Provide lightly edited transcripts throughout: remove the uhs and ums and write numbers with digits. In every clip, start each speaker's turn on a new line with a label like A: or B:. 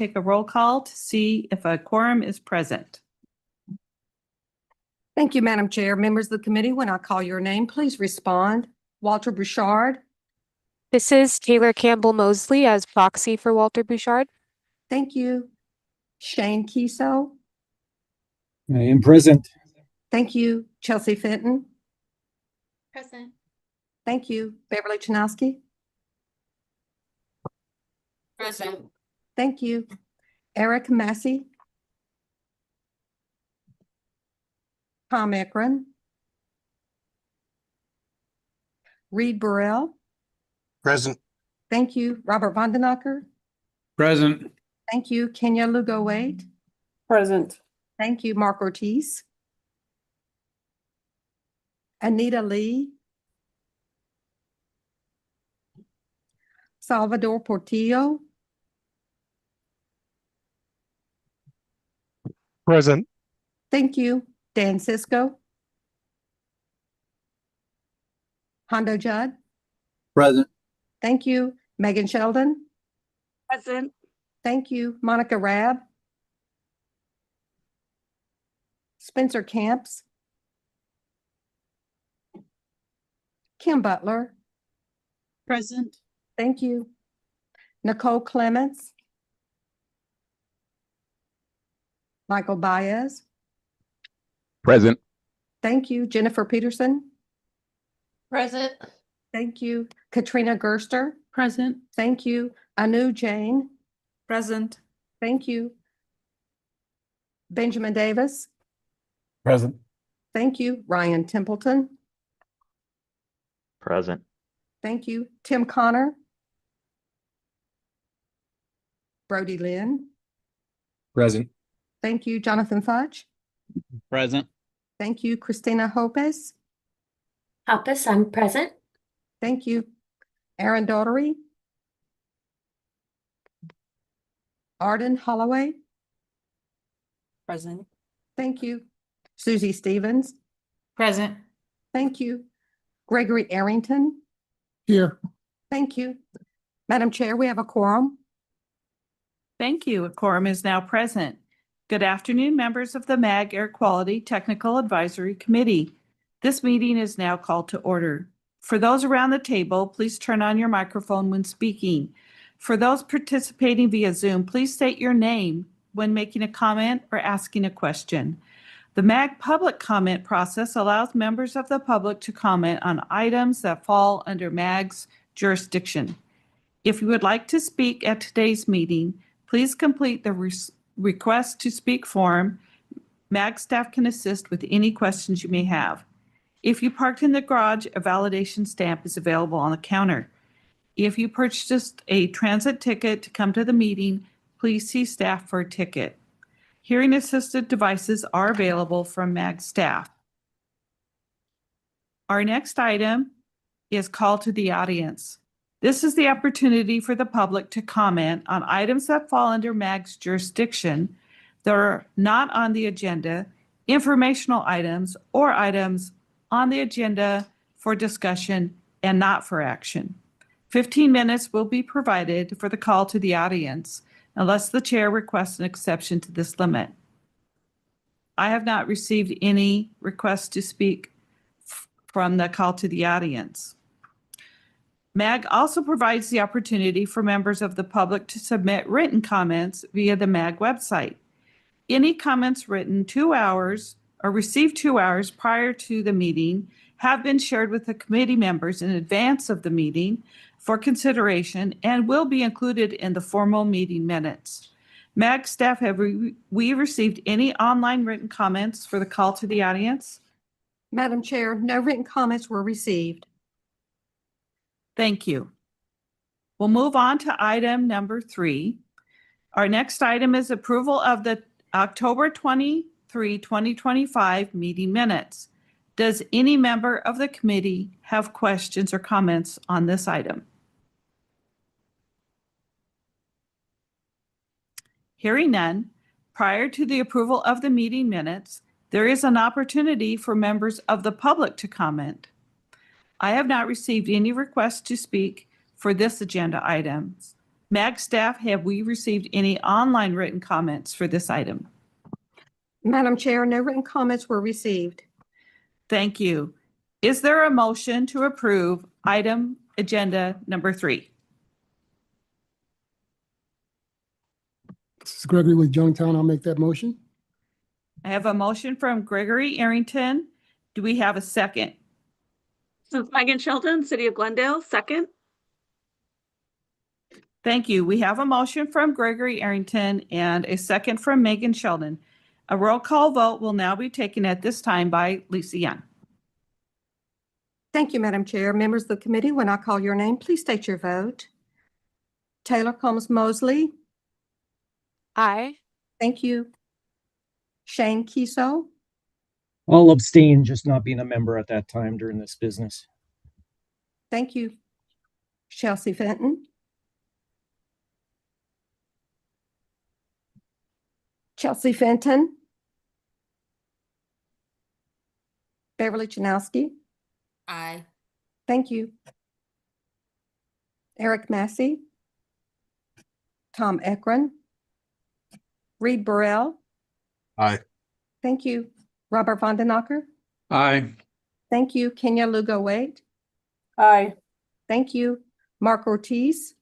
A: take a roll call to see if a quorum is present.
B: Thank you, Madam Chair. Members of the committee, when I call your name, please respond. Walter Bouchard.
C: This is Taylor Campbell Mosley as proxy for Walter Bouchard.
B: Thank you. Shane Kiso.
D: I am present.
B: Thank you. Chelsea Fenton.
E: Present.
B: Thank you. Beverly Chinowski.
E: Present.
B: Thank you. Eric Massey. Tom Ekron. Reed Burrell.
F: Present.
B: Thank you. Robert Vandenacker.
D: Present.
B: Thank you. Kenya Lugo Wade.
G: Present.
B: Thank you. Mark Ortiz. Anita Lee. Salvador Portillo.
F: Present.
B: Thank you. Dan Cisco. Hondo Judd.
D: Present.
B: Thank you. Megan Sheldon.
G: Present.
B: Thank you. Monica Rabb. Spencer Camps. Kim Butler.
E: Present.
B: Thank you. Nicole Clements. Michael Baez.
D: Present.
B: Thank you. Jennifer Peterson.
E: Present.
B: Thank you. Katrina Gerster.
A: Present.
B: Thank you. Anu Jain.
A: Present.
B: Thank you. Benjamin Davis.
D: Present.
B: Thank you. Ryan Templeton.
H: Present.
B: Thank you. Tim Connor. Brody Lynn.
D: Present.
B: Thank you. Jonathan Fudge.
D: Present.
B: Thank you. Christina Hopes.
E: Hoppus, I'm present.
B: Thank you. Aaron Daughtery. Arden Holloway.
G: Present.
B: Thank you. Susie Stevens.
E: Present.
B: Thank you. Gregory Arrington.
D: Here.
B: Thank you. Madam Chair, we have a quorum.
A: Thank you. A quorum is now present. Good afternoon, members of the MAG Air Quality Technical Advisory Committee. This meeting is now called to order. For those around the table, please turn on your microphone when speaking. For those participating via Zoom, please state your name when making a comment or asking a question. The MAG public comment process allows members of the public to comment on items that fall under MAG's jurisdiction. If you would like to speak at today's meeting, please complete the request to speak form. MAG staff can assist with any questions you may have. If you parked in the garage, a validation stamp is available on the counter. If you purchased a transit ticket to come to the meeting, please see staff for a ticket. Hearing assisted devices are available from MAG staff. Our next item is call to the audience. This is the opportunity for the public to comment on items that fall under MAG's jurisdiction that are not on the agenda, informational items, or items on the agenda for discussion and not for action. 15 minutes will be provided for the call to the audience unless the chair requests an exception to this limit. I have not received any requests to speak from the call to the audience. MAG also provides the opportunity for members of the public to submit written comments via the MAG website. Any comments written 2 hours or received 2 hours prior to the meeting have been shared with the committee members in advance of the meeting for consideration and will be included in the formal meeting minutes. MAG staff, have we received any online written comments for the call to the audience?
B: Madam Chair, no written comments were received.
A: Thank you. We'll move on to item number 3. Our next item is approval of the October 23, 2025 meeting minutes. Does any member of the committee have questions or comments on this item? Hearing none, prior to the approval of the meeting minutes, there is an opportunity for members of the public to comment. I have not received any requests to speak for this agenda items. MAG staff, have we received any online written comments for this item?
B: Madam Chair, no written comments were received.
A: Thank you. Is there a motion to approve item agenda number 3?
D: This is Gregory with Youngtown. I'll make that motion.
A: I have a motion from Gregory Arrington. Do we have a second?
G: This is Megan Sheldon, City of Glendale, second.
A: Thank you. We have a motion from Gregory Arrington and a second from Megan Sheldon. A roll call vote will now be taken at this time by Lisa Young.
B: Thank you, Madam Chair. Members of the committee, when I call your name, please state your vote. Taylor Combs Mosley.
C: Aye.
B: Thank you. Shane Kiso.
H: I'll abstain, just not being a member at that time during this business.
B: Thank you. Chelsea Fenton. Chelsea Fenton. Beverly Chanowski.
E: Aye.
B: Thank you. Eric Massey. Tom Ekron. Reed Burrell.
F: Aye.
B: Thank you. Robert Vandenacker.
D: Aye.
B: Thank you. Kenya Lugo Wade.
G: Aye.
B: Thank you. Mark Ortiz.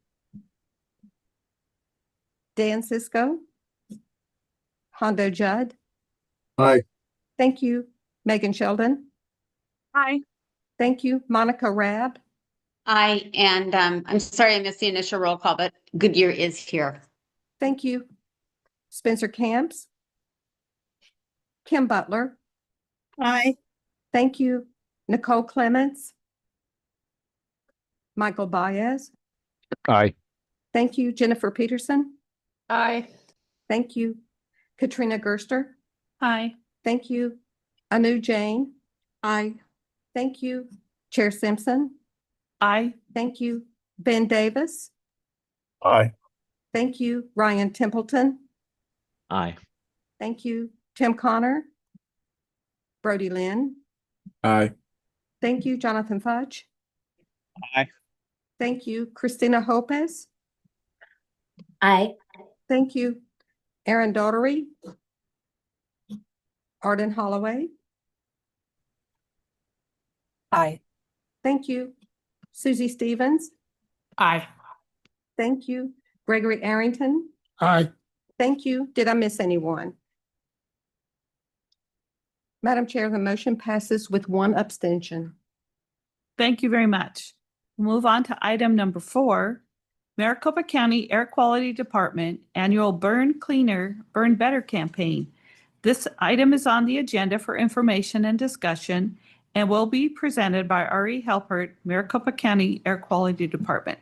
B: Dan Cisco. Hondo Judd.
F: Aye.
B: Thank you. Megan Sheldon.
G: Aye.
B: Thank you. Monica Rabb.
I: Aye, and I'm sorry I missed the initial roll call, but Goodyear is here.
B: Thank you. Spencer Camps. Kim Butler.
G: Aye.
B: Thank you. Nicole Clements. Michael Baez.
D: Aye.
B: Thank you. Jennifer Peterson.
E: Aye.
B: Thank you. Katrina Gerster.
A: Aye.
B: Thank you. Anu Jain.
G: Aye.
B: Thank you. Chair Simpson.
A: Aye.
B: Thank you. Ben Davis.
D: Aye.
B: Thank you. Ryan Templeton.
D: Aye.
B: Thank you. Tim Connor. Brody Lynn.
F: Aye.
B: Thank you. Jonathan Fudge.
H: Aye.
B: Thank you. Christina Hopez.
E: Aye.
B: Thank you. Aaron Daughtery. Arden Holloway.
G: Aye.
B: Thank you. Susie Stevens.
A: Aye.
B: Thank you. Gregory Arrington.
D: Aye.
B: Thank you. Did I miss anyone? Madam Chair, the motion passes with one abstention.
A: Thank you very much. We'll move on to item number 4, Maricopa County Air Quality Department Annual Burn Cleaner, Burn Better campaign. This item is on the agenda for information and discussion and will be presented by Ari Helpert, Maricopa County Air Quality Department.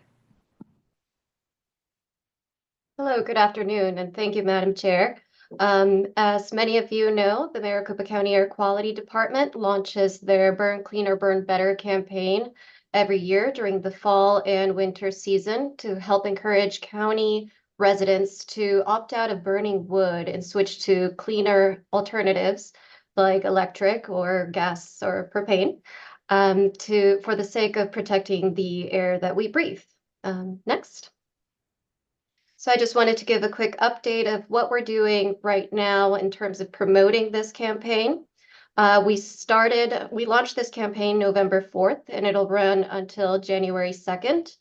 J: Hello, good afternoon, and thank you, Madam Chair. As many of you know, the Maricopa County Air Quality Department launches their Burn Cleaner, Burn Better campaign every year during the fall and winter season to help encourage county residents to opt out of burning wood and switch to cleaner alternatives like electric or gas or propane for the sake of protecting the air that we breathe. Next. So I just wanted to give a quick update of what we're doing right now in terms of promoting this campaign. We launched this campaign November 4th, and it'll run until January 2nd.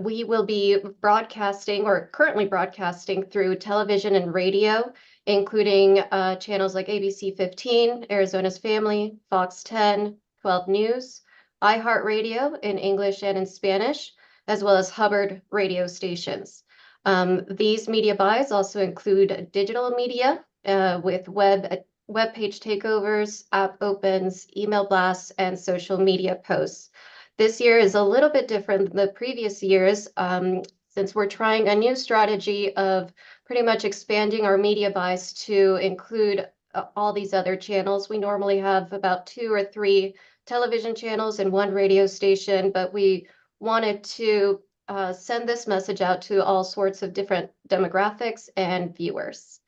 J: We will be broadcasting or currently broadcasting through television and radio, including channels like ABC 15, Arizona's Family, Fox 10, 12 News, iHeartRadio in English and in Spanish, as well as Hubbard radio stations. These media buys also include digital media with web page takeovers, app opens, email blasts, and social media posts. This year is a little bit different than the previous years since we're trying a new strategy of pretty much expanding our media buys to include all these other channels. We normally have about 2 or 3 television channels and 1 radio station, but we wanted to send this message out to all sorts of different demographics and viewers.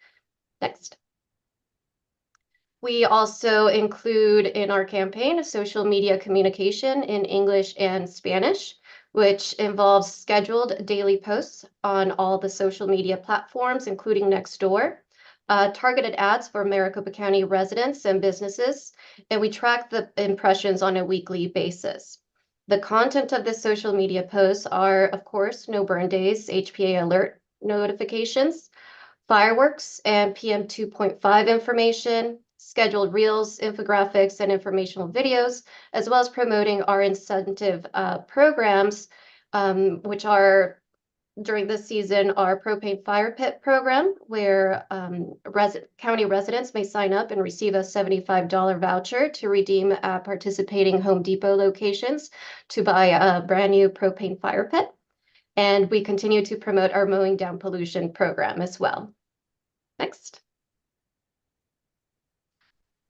J: Next. We also include in our campaign social media communication in English and Spanish. which involves scheduled daily posts on all the social media platforms, including Nextdoor, targeted ads for Maricopa County residents and businesses, and we track the impressions on a weekly basis. The content of the social media posts are, of course, no burn days, HPA alert notifications, fireworks and PM 2.5 information, scheduled reels, infographics, and informational videos, as well as promoting our incentive programs, which are during this season our propane fire pit program, where county residents may sign up and receive a $75 voucher to redeem at participating Home Depot locations to buy a brand new propane fire pit. And we continue to promote our mowing down pollution program as well. Next.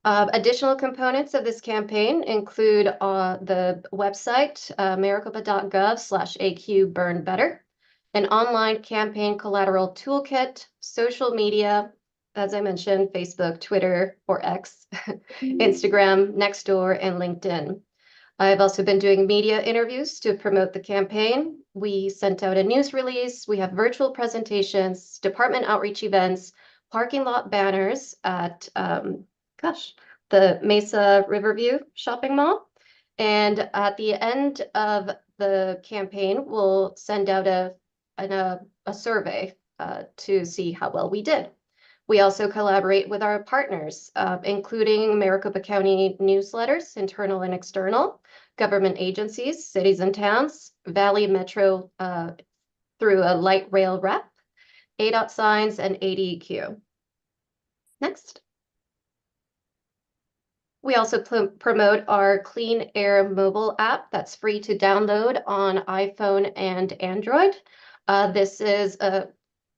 J: Additional components of this campaign include the website, maricopa.gov/AQ Burn Better, an online campaign collateral toolkit, social media, as I mentioned, Facebook, Twitter, or X, Instagram, Nextdoor, and LinkedIn. I've also been doing media interviews to promote the campaign. We sent out a news release. We have virtual presentations, department outreach events, parking lot banners at, the Mesa Riverview Shopping Mall. And at the end of the campaign, we'll send out a survey to see how well we did. We also collaborate with our partners, including Maricopa County newsletters, internal and external, government agencies, cities and towns, Valley Metro through a light rail rep, ADOT signs, and ADEQ. Next. We also promote our Clean Air mobile app that's free to download on iPhone and Android. This is a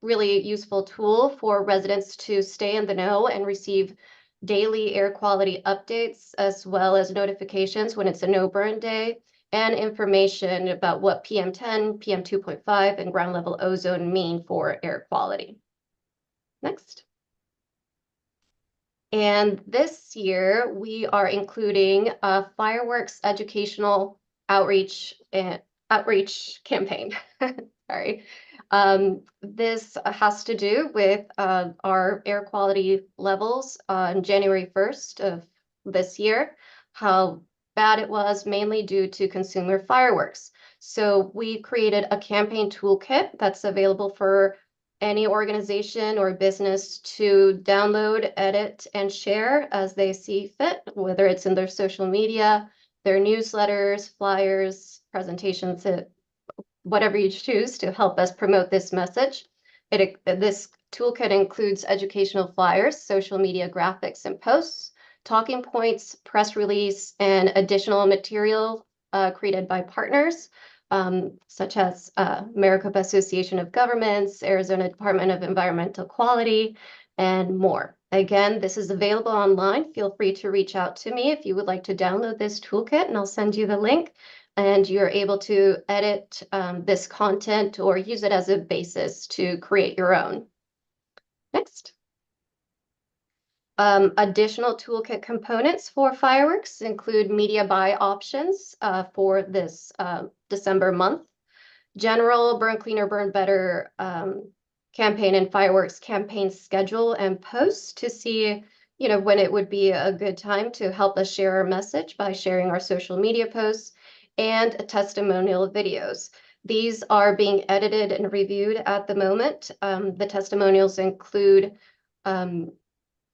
J: really useful tool for residents to stay in the know and receive daily air quality updates, as well as notifications when it's a no burn day, and information about what PM10, PM 2.5, and ground level ozone mean for air quality. Next. And this year we are including a fireworks educational outreach campaign. Sorry. This has to do with our air quality levels on January 1st of this year, how bad it was, mainly due to consumer fireworks. So we created a campaign toolkit that's available for any organization or business to download, edit, and share as they see fit, whether it's in their social media, their newsletters, flyers, presentations, whatever you choose to help us promote this message. This toolkit includes educational flyers, social media graphics and posts, talking points, press release, and additional material created by partners, such as Maricopa Association of Governments, Arizona Department of Environmental Quality, and more. Again, this is available online. Feel free to reach out to me if you would like to download this toolkit, and I'll send you the link. And you're able to edit this content or use it as a basis to create your own. Next. Additional toolkit components for fireworks include media buy options for this December month, general Burn Cleaner, Burn Better campaign and fireworks campaign schedule and posts to see, when it would be a good time to help us share our message by sharing our social media posts, and testimonial videos. These are being edited and reviewed at the moment. The testimonials include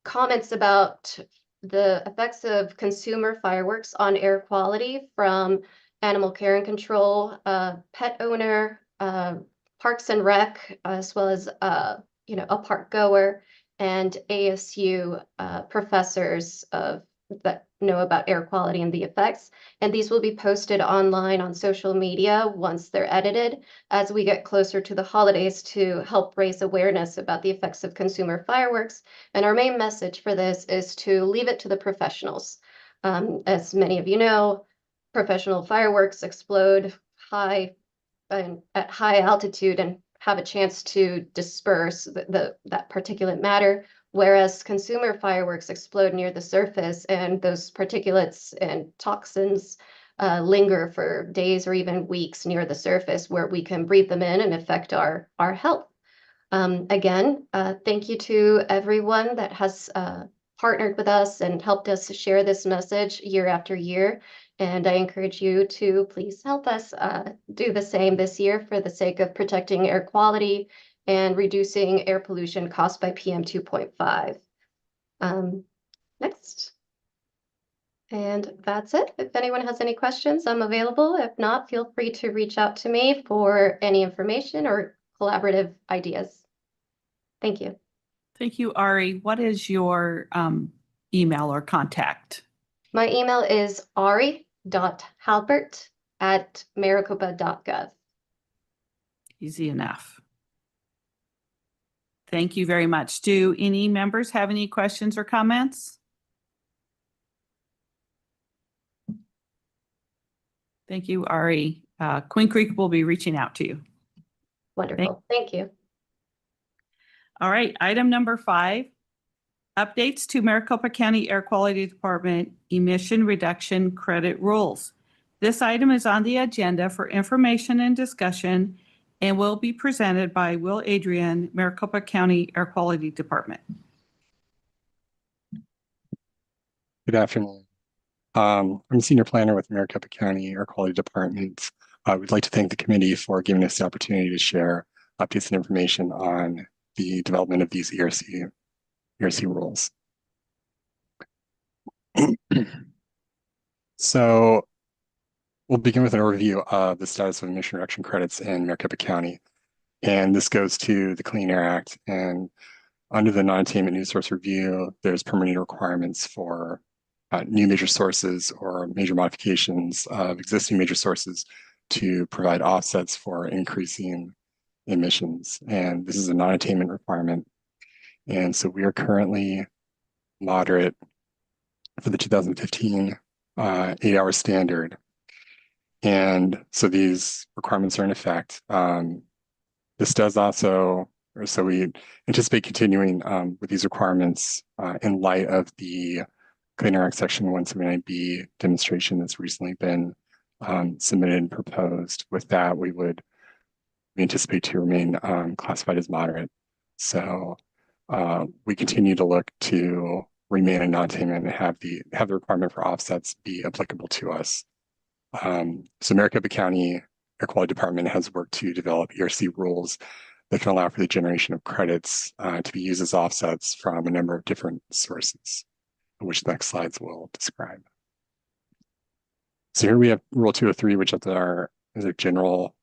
J: comments about the effects of consumer fireworks on air quality from animal care and control, pet owner, Parks and Rec, as well as a park goer, and ASU professors that know about air quality and the effects. And these will be posted online on social media once they're edited as we get closer to the holidays to help raise awareness about the effects of consumer fireworks. And our main message for this is to leave it to the professionals. As many of you know, professional fireworks explode at high altitude and have a chance to disperse that particulate matter, whereas consumer fireworks explode near the surface, and those particulates and toxins linger for days or even weeks near the surface where we can breathe them in and affect our health. Again, thank you to everyone that has partnered with us and helped us share this message year after year. And I encourage you to please help us do the same this year for the sake of protecting air quality and reducing air pollution caused by PM 2.5. Next. And that's it. If anyone has any questions, I'm available. If not, feel free to reach out to me for any information or collaborative ideas. Thank you.
A: Thank you, Ari. What is your email or contact?
J: My email is ari.halpert@maricopa.gov.
A: Easy enough. Thank you very much. Do any members have any questions or comments? Thank you, Ari. Queen Creek will be reaching out to you.
J: Wonderful. Thank you.
A: All right, item number 5, updates to Maricopa County Air Quality Department emission reduction credit rules. This item is on the agenda for information and discussion and will be presented by Will Adrian, Maricopa County Air Quality Department.
K: Good afternoon. I'm a senior planner with Maricopa County Air Quality Department. We'd like to thank the committee for giving us the opportunity to share updates and information on the development of these ERC rules. So we'll begin with an overview of the status of emission reduction credits in Maricopa County. And this goes to the Clean Air Act. And under the non-attainment new source review, there's permitting requirements for new major sources or major modifications of existing major sources to provide offsets for increasing emissions. And this is a non-attainment requirement. And so we are currently moderate for the 2015 8-hour standard. And so these requirements are in effect. This does also, or so we anticipate continuing with these requirements in light of the Clean Air Act Section 179B demonstration that's recently been submitted and proposed. With that, we anticipate to remain classified as moderate. So we continue to look to remain a non-attainment and have the requirement for offsets be applicable to us. So Maricopa County Air Quality Department has worked to develop ERC rules that can allow for the generation of credits to be used as offsets from a number of different sources, which the next slides will describe. So here we have Rule 203, which is a general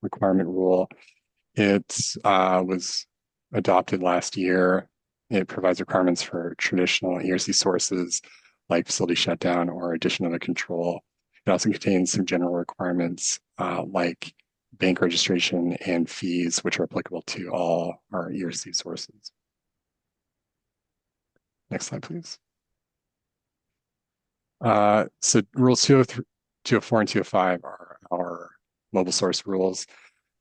K: requirement rule. It was adopted last year. It provides requirements for traditional ERC sources like facility shutdown or addition of a control. It also contains some general requirements like bank registration and fees, which are applicable to all our ERC sources. Next slide, please. So rules 203, 204, and 205 are our mobile source rules.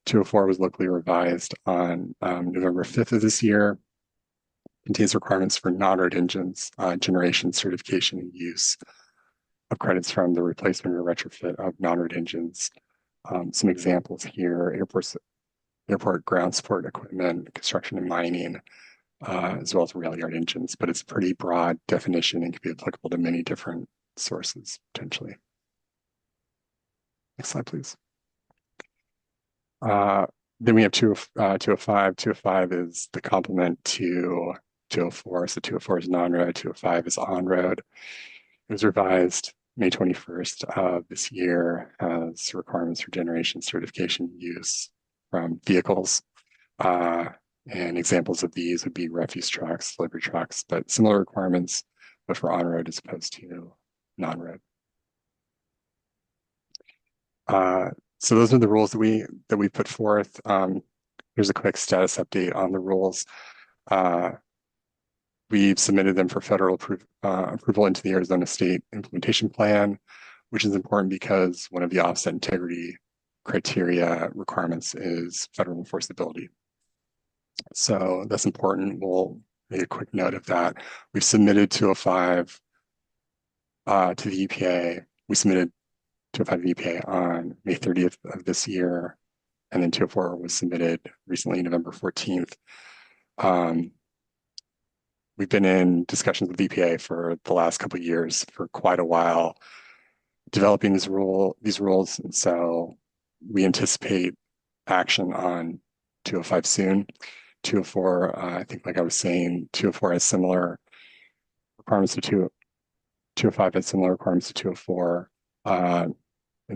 K: 204 was locally revised on November 5th of this year. Contains requirements for non-road engines, generation, certification, and use of credits from the replacement or retrofit of non-road engines. Some examples here: airport ground support equipment, construction and mining, as well as rail yard engines. But it's a pretty broad definition and can be applicable to many different sources potentially. Next slide, please. Then we have 205. 205 is the complement to 204. So 204 is non-road, 205 is on-road. It was revised May 21st of this year, has requirements for generation, certification, use from vehicles. And examples of these would be refuse trucks, delivery trucks, but similar requirements, but for on-road as opposed to non-road. So those are the rules that we put forth. Here's a quick status update on the rules. We've submitted them for federal approval into the Arizona State Implementation Plan, which is important because one of the offset integrity criteria requirements is federal enforceability. So that's important. We'll make a quick note of that. We've submitted 205 to the EPA. We submitted 205 EPA on May 30th of this year, and then 204 was submitted recently, November 14th. We've been in discussions with EPA for the last couple of years for quite a while, developing these rules, and so we anticipate action on 205 soon. 204, I think, like I was saying, 204 has similar requirements to 205 has similar requirements to 204. And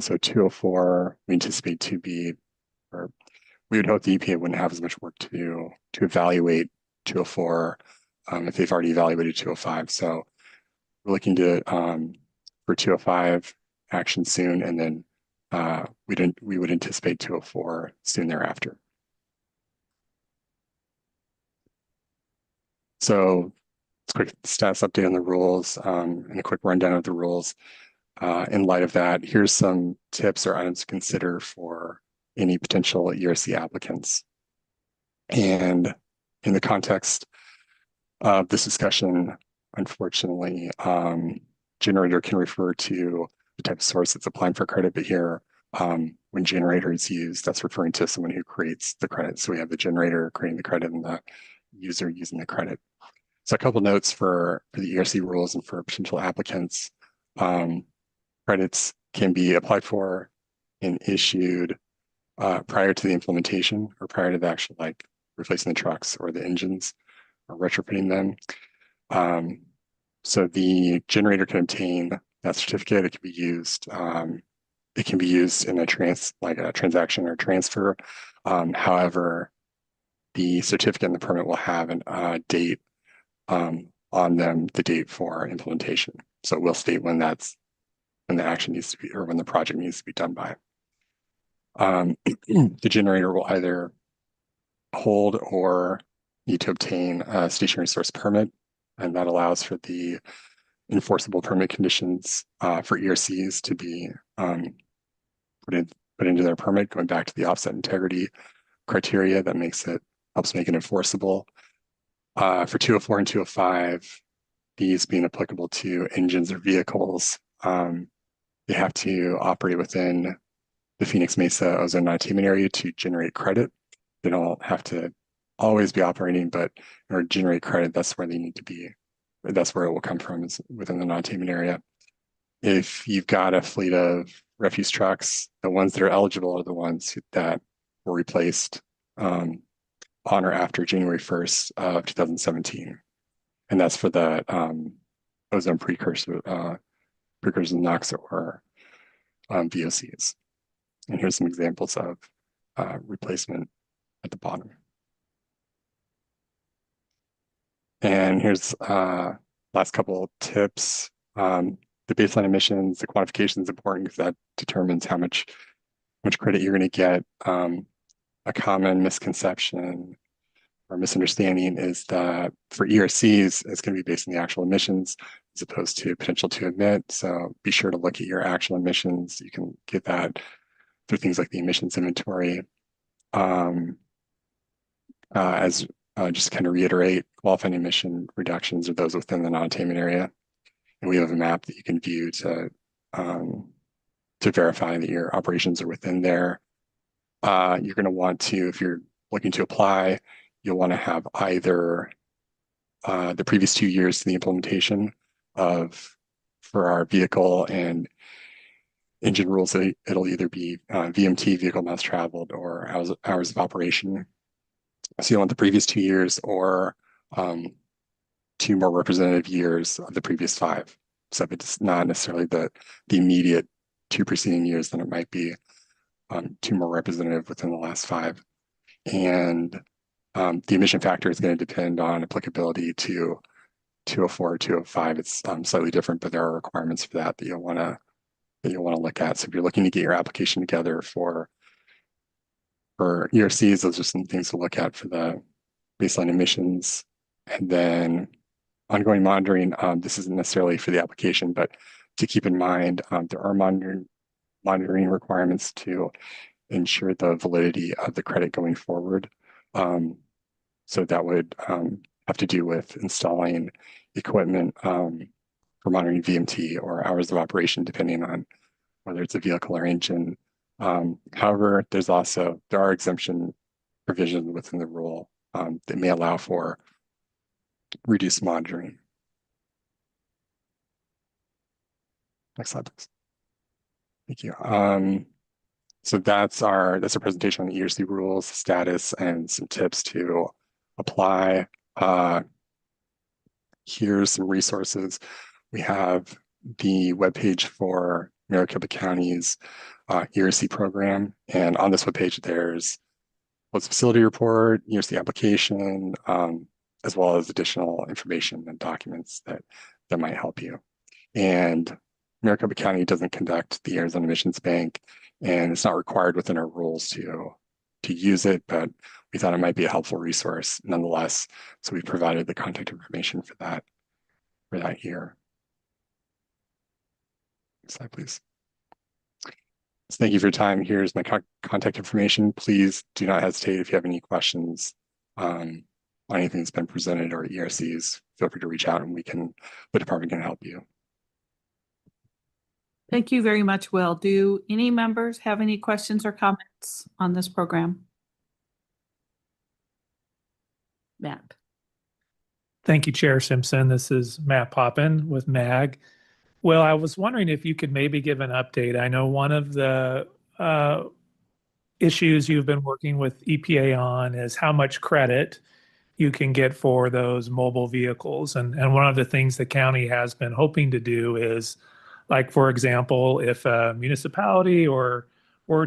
K: so 204, we anticipate to be, or we would hope the EPA wouldn't have as much work to evaluate 204 if they've already evaluated 205. So we're looking to for 205 action soon, and then we would anticipate 204 soon thereafter. So it's a quick status update on the rules and a quick rundown of the rules. In light of that, here's some tips or items to consider for any potential ERC applicants. And in the context of this discussion, unfortunately, generator can refer to the type of source that's applying for credit, but here, when generator is used, that's referring to someone who creates the credit. So we have the generator creating the credit and the user using the credit. So a couple notes for the ERC rules and for potential applicants. Credits can be applied for and issued prior to the implementation or prior to the actual, like, replacing the trucks or the engines or retrofitting them. So the generator can obtain that certificate. It can be used. It can be used in a transaction or transfer. However, the certificate and the permit will have a date on them, the date for implementation. So it will state when the action needs to be, or when the project needs to be done by. The generator will either hold or need to obtain a stationary source permit, and that allows for the enforceable permit conditions for ERCs to be put into their permit, going back to the offset integrity criteria that helps make it enforceable. For 204 and 205, these being applicable to engines or vehicles, they have to operate within the Phoenix Mesa Ozone non-attainment area to generate credit. They don't have to always be operating, but in order to generate credit, that's where they need to be. That's where it will come from, is within the non-attainment area. If you've got a fleet of refuse trucks, the ones that are eligible are the ones that were replaced on or after January 1st of 2017. And that's for the ozone precursor NOx or VOCs. And here's some examples of replacement at the bottom. And here's last couple tips. The baseline emissions, the quantification is important because that determines how much credit you're going to get. A common misconception or misunderstanding is that for ERCs, it's going to be based on the actual emissions as opposed to potential to emit. So be sure to look at your actual emissions. You can get that through things like the emissions inventory. Just kind of reiterate, qualifying emission reductions are those within the non-attainment area. And we have a map that you can view to verify that your operations are within there. You're going to want to, if you're looking to apply, you'll want to have either the previous 2 years to the implementation for our vehicle and engine rules. It'll either be VMT, vehicle miles traveled, or hours of operation. So you want the previous 2 years or 2 more representative years of the previous 5. So if it's not necessarily the immediate 2 preceding years, then it might be 2 more representative within the last 5. And the emission factor is going to depend on applicability to 204 or 205. It's slightly different, but there are requirements for that you'll want to look at. So if you're looking to get your application together for ERCs, those are some things to look at for the baseline emissions. And then ongoing monitoring, this isn't necessarily for the application, but to keep in mind, there are monitoring requirements to ensure the validity of the credit going forward. So that would have to do with installing equipment for monitoring VMT or hours of operation, depending on whether it's a vehicle or engine. However, there are exemption provisions within the rule that may allow for reduced monitoring. Next slide, please. Thank you. So that's a presentation on the ERC rules, status, and some tips to apply. Here's some resources. We have the webpage for Maricopa County's ERC program. And on this webpage, there's host facility report, ERC application, as well as additional information and documents that might help you. And Maricopa County doesn't conduct the Arizona Emissions Bank, and it's not required within our rules to use it, but we thought it might be a helpful resource nonetheless. So we provided the contact information for that here. Next slide, please. So thank you for your time. Here's my contact information. Please do not hesitate if you have any questions on anything that's been presented or ERCs. Feel free to reach out and the department can help you.
A: Thank you very much, Will. Do any members have any questions or comments on this program? Matt.
L: Thank you, Chair Simpson. This is Matt Poppin with MAG. Well, I was wondering if you could maybe give an update. I know one of the issues you've been working with EPA on is how much credit you can get for those mobile vehicles. And one of the things the county has been hoping to do is, like, for example, if a municipality were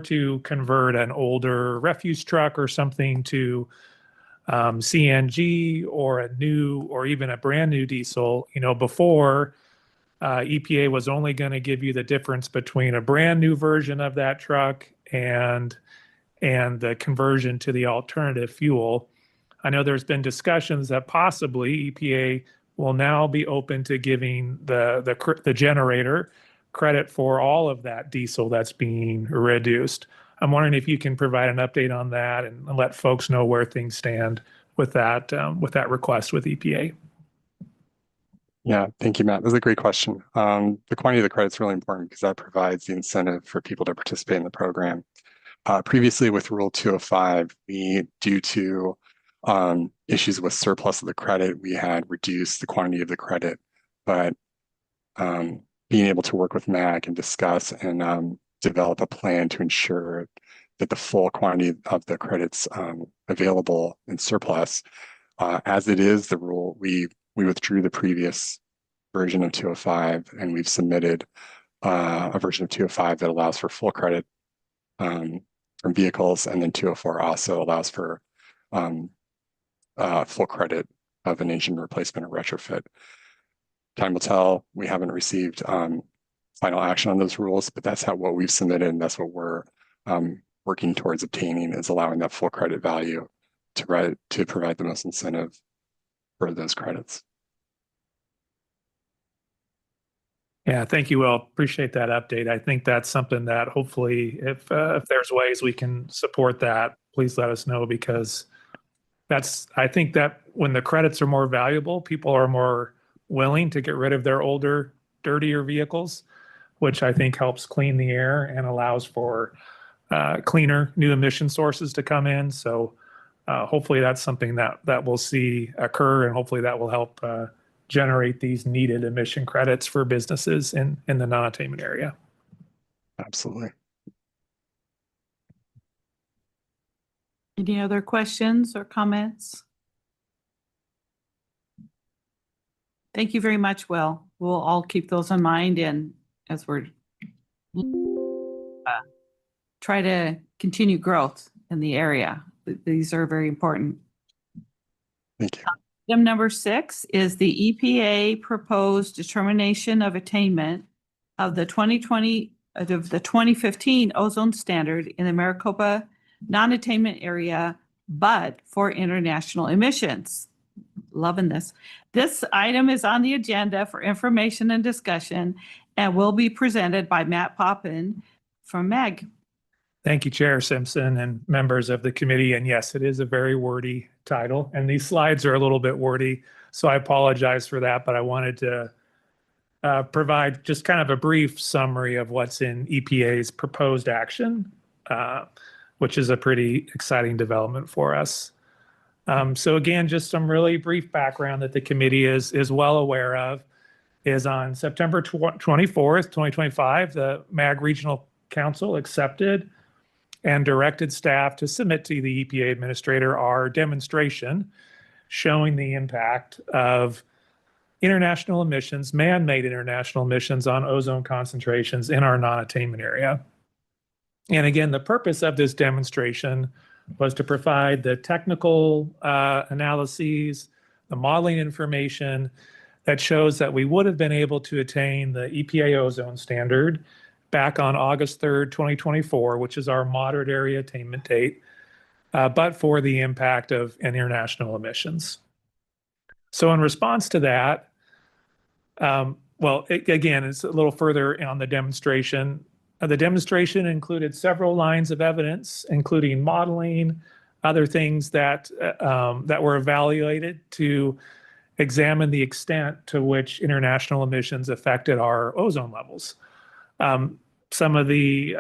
L: to convert an older refuse truck or something to CNG or even a brand new diesel, before EPA was only going to give you the difference between a brand new version of that truck and the conversion to the alternative fuel. I know there's been discussions that possibly EPA will now be open to giving the generator credit for all of that diesel that's being reduced. I'm wondering if you can provide an update on that and let folks know where things stand with that request with EPA.
K: Yeah, thank you, Matt. That's a great question. The quantity of the credit is really important because that provides the incentive for people to participate in the program. Previously with Rule 205, due to issues with surplus of the credit, we had reduced the quantity of the credit, but being able to work with MAG and discuss and develop a plan to ensure that the full quantity of the credits available in surplus, as it is the rule, we withdrew the previous version of 205 and we've submitted a version of 205 that allows for full credit from vehicles, and then 204 also allows for full credit of an engine replacement or retrofit. Time will tell. We haven't received final action on those rules, but that's what we've submitted, and that's what we're working towards obtaining, is allowing that full credit value to provide the most incentive for those credits.
L: Yeah, thank you, Will. Appreciate that update. I think that's something that hopefully, if there's ways we can support that, please let us know, because I think that when the credits are more valuable, people are more willing to get rid of their older, dirtier vehicles, which I think helps clean the air and allows for cleaner new emission sources to come in. So hopefully that's something that we'll see occur, and hopefully that will help generate these needed emission credits for businesses in the non-attainment area.
K: Absolutely.
A: Any other questions or comments? Thank you very much, Will. We'll all keep those in mind, and as we're try to continue growth in the area. These are very important.
K: Thank you.
A: Item number 6 is the EPA proposed determination of attainment of the 2015 ozone standard in the Maricopa non-attainment area, but for international emissions. Loving this. This item is on the agenda for information and discussion and will be presented by Matt Poppin from MAG.
L: Thank you, Chair Simpson and members of the committee. And yes, it is a very wordy title, and these slides are a little bit wordy, so I apologize for that, but I wanted to provide just kind of a brief summary of what's in EPA's proposed action, which is a pretty exciting development for us. So again, just some really brief background that the committee is well aware of is on September 24th, 2025, the MAG Regional Council accepted and directed staff to submit to the EPA administrator our demonstration showing the impact of international emissions, man-made international emissions on ozone concentrations in our non-attainment area. And again, the purpose of this demonstration was to provide the technical analyses, the modeling information that shows that we would have been able to attain the EPA ozone standard back on August 3rd, 2024, which is our moderate area attainment date, but for the impact of international emissions. So in response to that, again, it's a little further on the demonstration. The demonstration included several lines of evidence, including modeling, other things that were evaluated to examine the extent to which international emissions affected our ozone levels. Some of the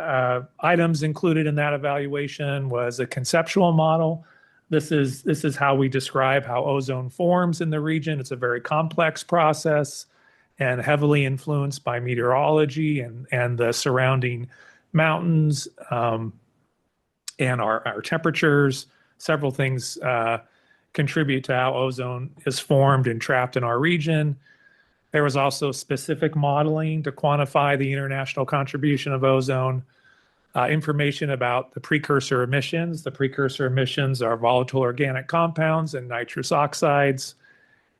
L: items included in that evaluation was a conceptual model. This is how we describe how ozone forms in the region. It's a very complex process and heavily influenced by meteorology and the surrounding mountains and our temperatures. Several things contribute to how ozone is formed and trapped in our region. There was also specific modeling to quantify the international contribution of ozone, information about the precursor emissions. The precursor emissions are volatile organic compounds and nitrous oxides,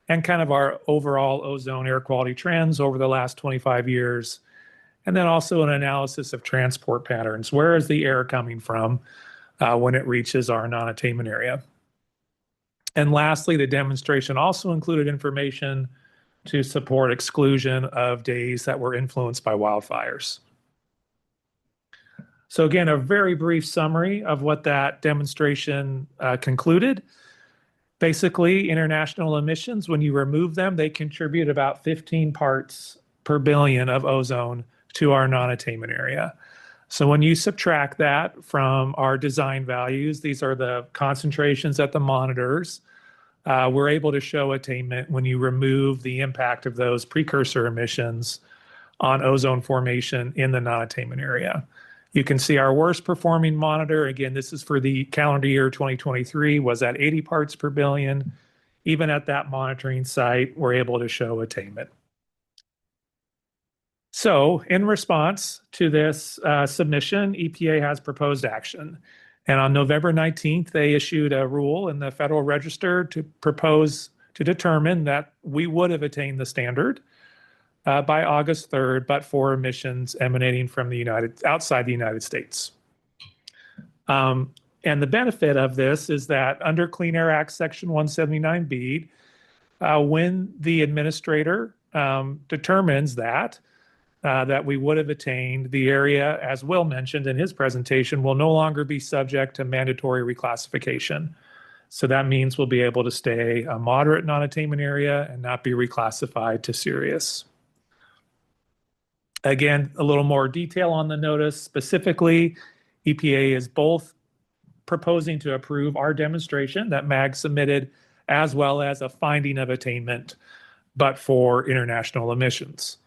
L: and kind of our overall ozone air quality trends over the last 25 years. And then also an analysis of transport patterns. Where is the air coming from when it reaches our non-attainment area? And lastly, the demonstration also included information to support exclusion of days that were influenced by wildfires. So again, a very brief summary of what that demonstration concluded. Basically, international emissions, when you remove them, they contribute about 15 parts per billion of ozone to our non-attainment area. So when you subtract that from our design values, these are the concentrations at the monitors, we're able to show attainment when you remove the impact of those precursor emissions on ozone formation in the non-attainment area. You can see our worst performing monitor, again, this is for the calendar year 2023, was at 80 parts per billion. Even at that monitoring site, we're able to show attainment. So in response to this submission, EPA has proposed action. And on November 19th, they issued a rule in the Federal Register to propose to determine that we would have attained the standard by August 3rd, but for emissions emanating from outside the United States. And the benefit of this is that under Clean Air Act Section 179B, when the administrator determines that we would have attained, the area, as Will mentioned in his presentation, will no longer be subject to mandatory reclassification. So that means we'll be able to stay a moderate non-attainment area and not be reclassified to serious. Again, a little more detail on the notice. Specifically, EPA is both proposing to approve our demonstration that MAG submitted, as well as a finding of attainment, but for international emissions.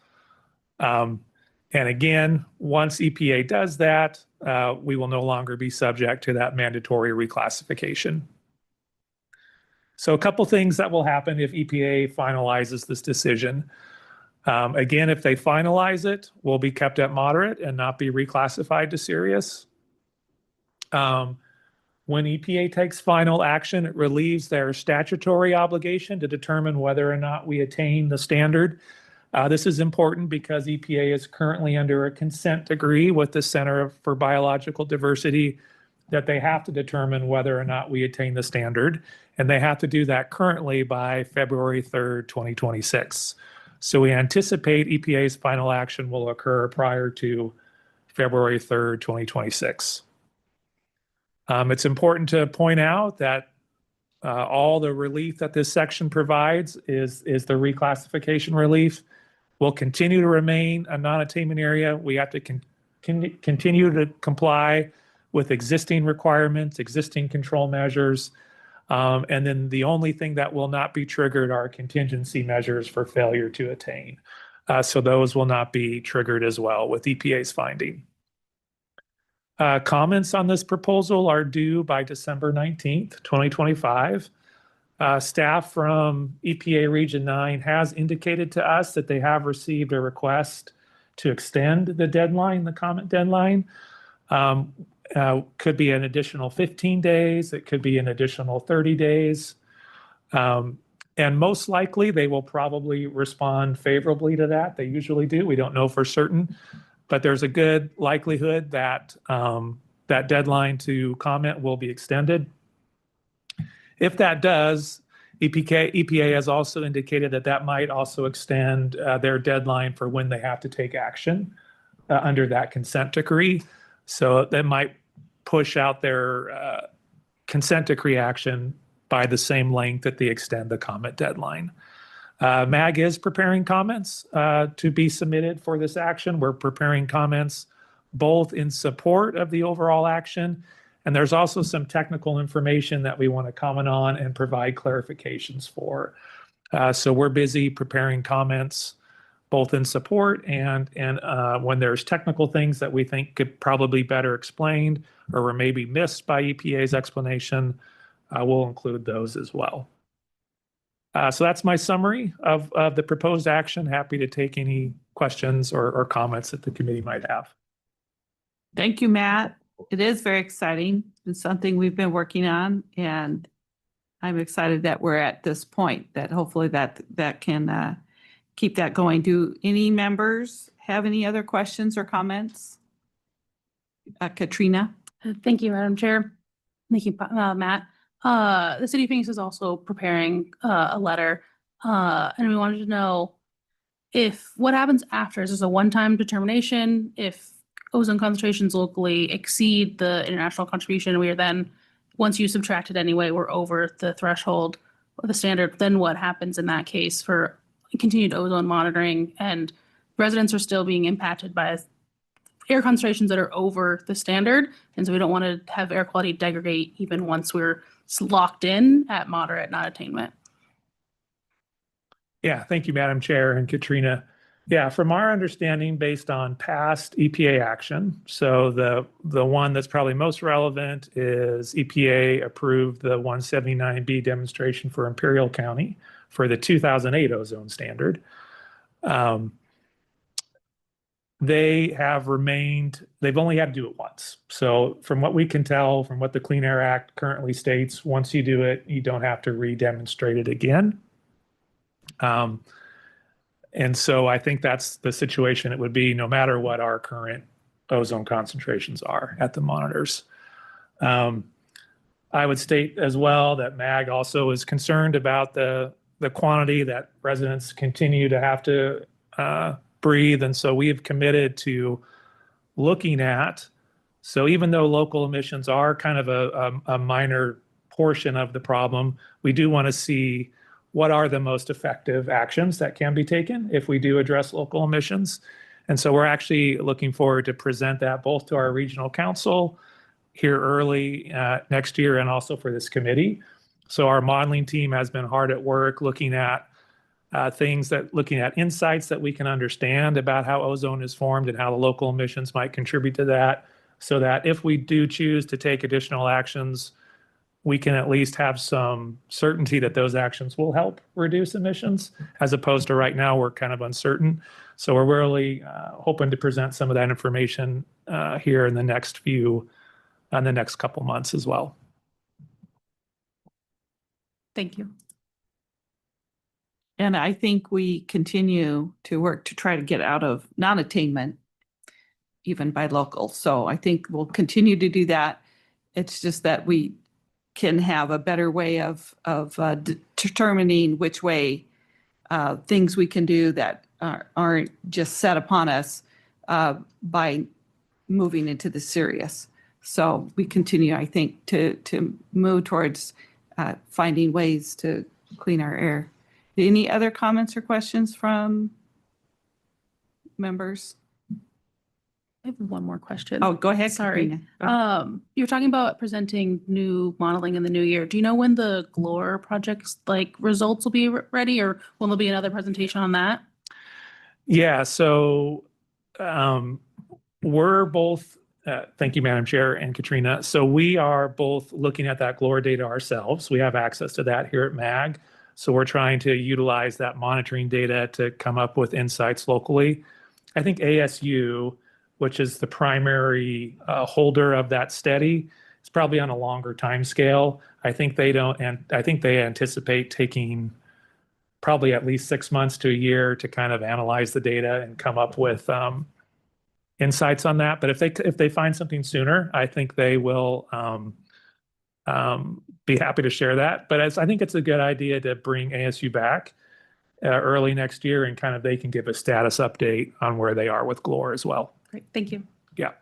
L: And again, once EPA does that, we will no longer be subject to that mandatory reclassification. So a couple things that will happen if EPA finalizes this decision. Again, if they finalize it, we'll be kept at moderate and not be reclassified to serious. When EPA takes final action, it relieves their statutory obligation to determine whether or not we attain the standard. This is important because EPA is currently under a consent decree with the Center for Biological Diversity that they have to determine whether or not we attain the standard. And they have to do that currently by February 3rd, 2026. So we anticipate EPA's final action will occur prior to February 3rd, 2026. It's important to point out that all the relief that this section provides is the reclassification relief. will continue to remain a non-attainment area. We have to continue to comply with existing requirements, existing control measures. And then the only thing that will not be triggered are contingency measures for failure to attain. So those will not be triggered as well with EPA's finding. Comments on this proposal are due by December 19th, 2025. Staff from EPA Region 9 has indicated to us that they have received a request to extend the deadline, the comment deadline. Could be an additional 15 days. It could be an additional 30 days. And most likely they will probably respond favorably to that. They usually do. We don't know for certain, but there's a good likelihood that that deadline to comment will be extended. If that does, EPA has also indicated that that might also extend their deadline for when they have to take action under that consent decree. So that might push out their consent decree action by the same length that they extend the comment deadline. MAG is preparing comments to be submitted for this action. We're preparing comments both in support of the overall action, and there's also some technical information that we want to comment on and provide clarifications for. So we're busy preparing comments both in support and when there's technical things that we think could probably be better explained or were maybe missed by EPA's explanation, we'll include those as well. So that's my summary of the proposed action. Happy to take any questions or comments that the committee might have.
A: Thank you, Matt. It is very exciting. It's something we've been working on, and I'm excited that we're at this point, that hopefully that can keep that going. Do any members have any other questions or comments? Katrina?
M: Thank you, Madam Chair. Thank you, Matt. The City of Phoenix is also preparing a letter, and we wanted to know if what happens after. Is this a one-time determination? If ozone concentrations locally exceed the international contribution, we are then, once you subtract it anyway, we're over the threshold or the standard, then what happens in that case for continued ozone monitoring? And residents are still being impacted by air concentrations that are over the standard, and so we don't want to have air quality degrade even once we're locked in at moderate non-attainment.
L: Yeah, thank you, Madam Chair and Katrina. Yeah, from our understanding, based on past EPA action, so the one that's probably most relevant is EPA approved the 179B demonstration for Imperial County for the 2008 ozone standard. They have remained, they've only had to do it once. So from what we can tell, from what the Clean Air Act currently states, once you do it, you don't have to re-demonstrate it again. And so I think that's the situation it would be no matter what our current ozone concentrations are at the monitors. I would state as well that MAG also is concerned about the quantity that residents continue to have to breathe. And so we have committed to looking at, so even though local emissions are kind of a minor portion of the problem, we do want to see what are the most effective actions that can be taken if we do address local emissions. And so we're actually looking forward to present that both to our regional council here early next year and also for this committee. So our modeling team has been hard at work looking at looking at insights that we can understand about how ozone is formed and how the local emissions might contribute to that, so that if we do choose to take additional actions, we can at least have some certainty that those actions will help reduce emissions, as opposed to right now we're kind of uncertain. So we're really hoping to present some of that information here in the next couple months as well.
M: Thank you.
A: And I think we continue to work to try to get out of non-attainment, even by local. So I think we'll continue to do that. It's just that we can have a better way of determining which way things we can do that aren't just set upon us by moving into the serious. So we continue, I think, to move towards finding ways to clean our air. Any other comments or questions from members?
M: I have one more question.
A: Oh, go ahead.
M: Sorry.
A: Katrina.
M: You're talking about presenting new modeling in the new year. Do you know when the GLORE project's results will be ready, or will there be another presentation on that?
L: Yeah, so we're both, thank you, Madam Chair and Katrina. So we are both looking at that GLORE data ourselves. We have access to that here at MAG. So we're trying to utilize that monitoring data to come up with insights locally. I think ASU, which is the primary holder of that study, is probably on a longer time scale. I think they anticipate taking probably at least 6 months to a year to kind of analyze the data and come up with insights on that. But if they find something sooner, I think they will be happy to share that. But I think it's a good idea to bring ASU back early next year, and kind of they can give a status update on where they are with GLORE as well.
M: Great, thank you.
L: Yeah.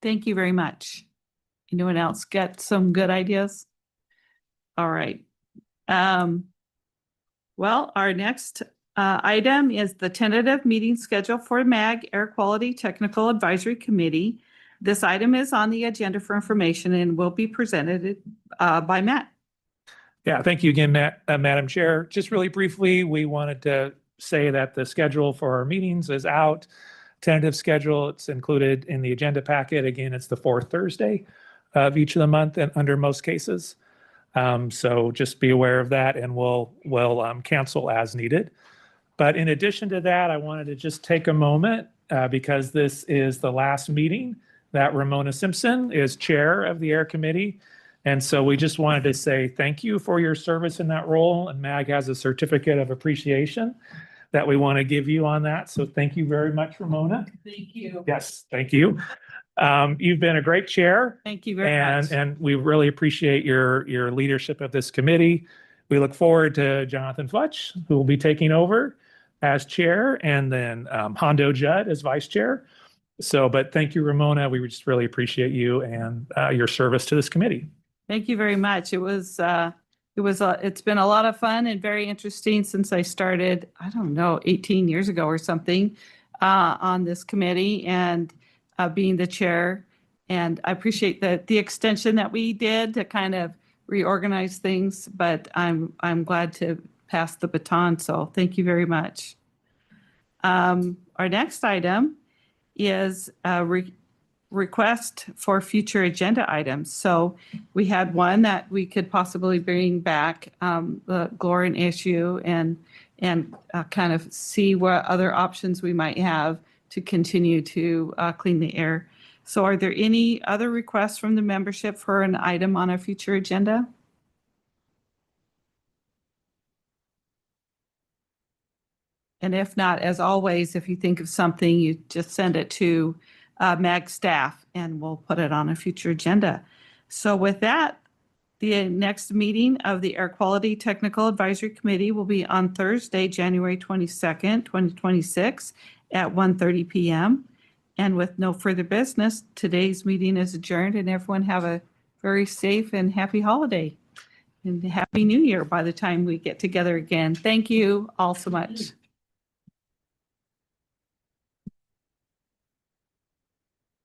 A: Thank you very much. Anyone else get some good ideas? All right. Well, our next item is the tentative meeting schedule for MAG Air Quality Technical Advisory Committee. This item is on the agenda for information and will be presented by Matt.
L: Yeah, thank you again, Madam Chair. Just really briefly, we wanted to say that the schedule for our meetings is out. Tentative schedule, it's included in the agenda packet. Again, it's the fourth Thursday of each of the month and under most cases. So just be aware of that, and we'll cancel as needed. But in addition to that, I wanted to just take a moment because this is the last meeting that Ramona Simpson is chair of the Air Committee. And so we just wanted to say thank you for your service in that role. And MAG has a certificate of appreciation that we want to give you on that. So thank you very much, Ramona.
A: Thank you.
L: Yes, thank you. You've been a great chair.
A: Thank you very much.
L: And we really appreciate your leadership of this committee. We look forward to Jonathan Futch, who will be taking over as chair, and then Hondo Judd as vice chair. So, but thank you, Ramona. We just really appreciate you and your service to this committee.
A: Thank you very much. It's been a lot of fun and very interesting since I started, I don't know, 18 years ago or something on this committee, and being the chair. And I appreciate the extension that we did to kind of reorganize things, but I'm glad to pass the baton. So thank you very much. Our next item is request for future agenda items. So we had one that we could possibly bring back, the GLORE issue, and kind of see what other options we might have to continue to clean the air. So are there any other requests from the membership for an item on a future agenda? And if not, as always, if you think of something, you just send it to MAG staff and we'll put it on a future agenda. So with that, the next meeting of the Air Quality Technical Advisory Committee will be on Thursday, January 22nd, 2026 at 1:30 p.m. And with no further business, today's meeting is adjourned, and everyone have a very safe and happy holiday and happy new year by the time we get together again. Thank you all so much.